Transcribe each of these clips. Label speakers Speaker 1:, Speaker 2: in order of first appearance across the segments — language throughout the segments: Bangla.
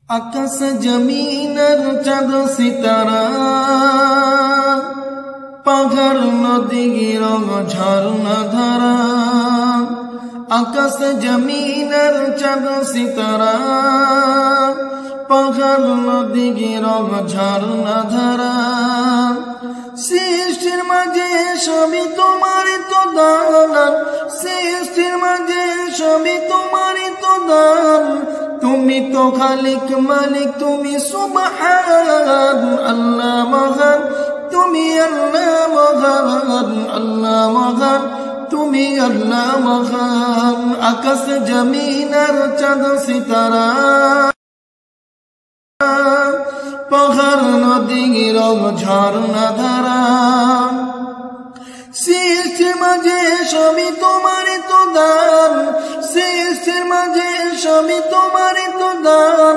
Speaker 1: আকাশ জমিনের চাঁদ সিতারা, পাহাড় নদী রং ঝর্ণা ধারা। আকাশ জমিনের চাঁদ সিতারা, পাহাড় নদী রং ঝর্ণা ধারা। সৃষ্টির মাঝে সবই তোমারই তো দান, সৃষ্টির মাঝে সবই তোমারই তো দান। তুমি তো খালিক মালিক, তুমি সুবহান আল্লাহ মহান, তুমি আল্লাহ মহান, আল্লাহ মহান, তুমি আল্লাহ মহান। আকাশ জমিনের চাঁদ সিতারা, পাহাড় নদী রং ঝর্ণা ধারা। সৃষ্টির মাঝে সবই তোমারই তো দান, সৃষ্টির মাঝে সবই তোমারই তো দান।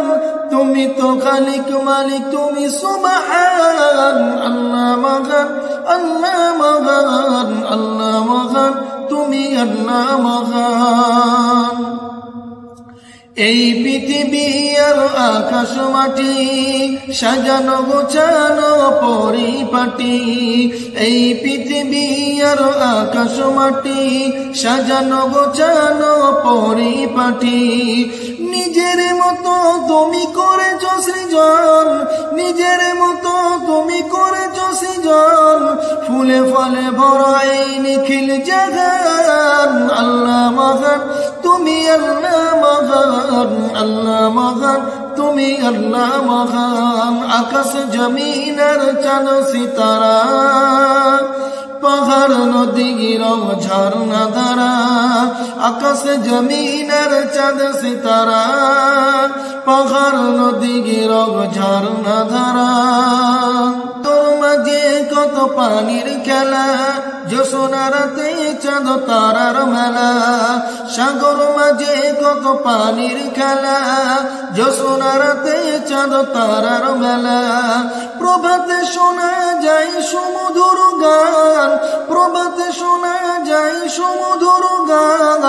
Speaker 1: তুমি তো খালিক মালিক, তুমি সুবহান আল্লাহ মহান, আল্লাহ মহান, আল্লাহ মহান, তুমি আল্লাহ মহান। এই পৃথিবী আর আকাশ মাটি সাজানো গোছানো পরিপাটি। এই পৃথিবী আর আকাশ মাটি সাজানো গোছানো পরিপাটি। নিজের মতো তুমি করেছ সৃজন, নিজের মতো তুমি করেছ সৃজন। ফুলে ফলে ভরা এই নিখিল জাহান। আল্লাহ মহান, তুমি আল্লাহ মহান, আল্লাহ মহান, তুমি আল্লাহ মহান। আকাশ জমিনের চাঁদ সিতারা, পাহাড় নদী রং ঝর্ণা ধারা। আকাশ জমিনের চাঁদ সিতারা, পাহাড় নদী রং ঝর্ণা ধারা। তোর মাঝে কত পানির খেলা, জোছনা রাতে চাঁদ তারার মেলা। সাগর মাঝে কত পানির খেলা, জোছনা রাতে চাঁদ তারার মেলা। প্রভাতে শোনা যায় সুমধুর গান, প্রভাতে শোনা যায় সুমধুর গান।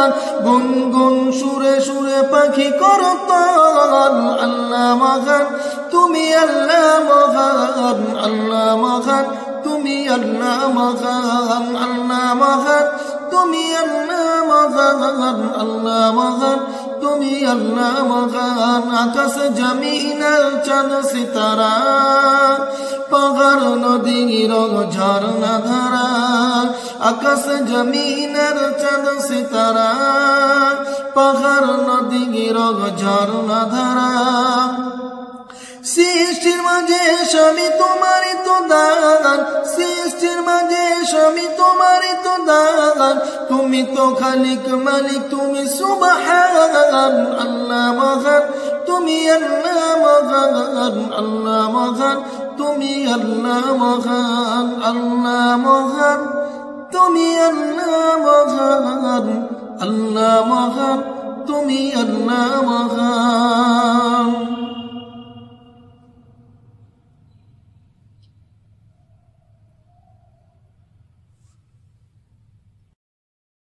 Speaker 1: গুনগুন সুরে সুরে পাখি করতান। আল্লাহ মহান, তুমি আল্লাহ মহান, আল্লাহ মহান, তুমি আল্লাহ মহান, আল্লাহ মহান, তুমি আল্লাহ মহান, আল্লাহ মহান, তুমি আল্লাহ মহান। আকাশ জমিনের চাঁদ সিতারা, পাহাড় নদী রং ঝর্ণা ধারা। আকাশ জমিনের চাঁদ সিতারা, পাহাড় নদী রং ঝর্ণা ধারা। সৃষ্টির মাঝে সবই তোমারই তো দান, সৃষ্টির মাঝে সবই তোমারই তো দান। তুমি তো খালিক মালিক, তুমি সুবহান আল্লাহ মহান, তুমি আল্লাহ মহান, আল্লাহ মহান, তুমি আল্লাহ মহান, আল্লাহ মহান, তুমি আল্লাহ মহান, আল্লাহ মহান, তুমি আল্লাহ মহান।